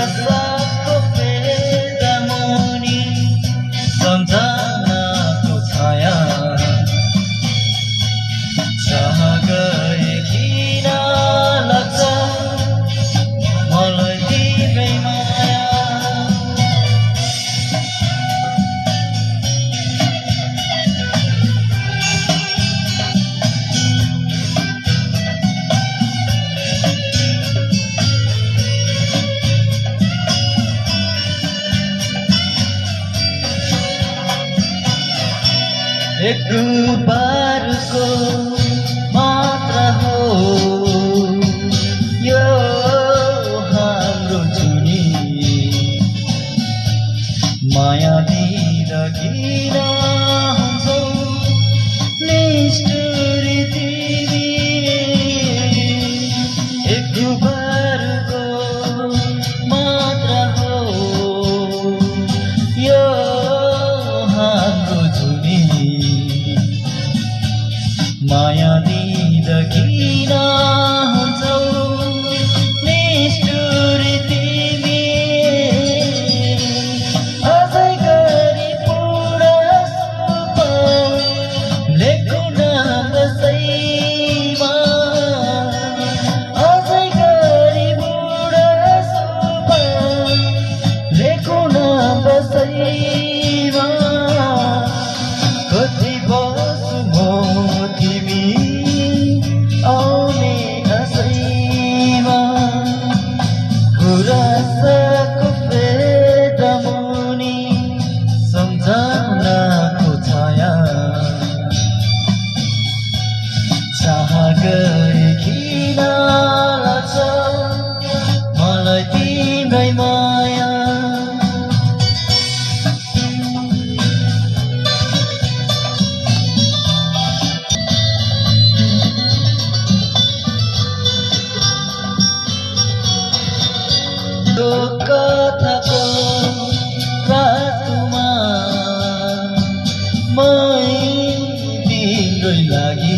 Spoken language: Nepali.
रसाको पेदामुनि सम्झनाको छाया चाह गए किन लाग्छ मलाई तिम्रै माया। एक बारको मात्र हो यो हाम्रो जुनी माया दिँदा किन हुन्छौ निष्ठुरी तिमी। एक बारको मात्र हो यो हाम्रो जुनी माया दिँदा किन हुन्छौ निष्ठुरी तिमी। अझै गरी पुरा सुप लेखु न कसैमा। अझै गरी पुरा सुप लेखु न कसैमा। कति बसु म तिमी आउने आशैमा। गुराँसको पेदामुनि सम्झनाको छाया चाह गए किन लाग्छ मलाई तिम्रै माया। यो कथाको रातमा मै तिम्रै लागि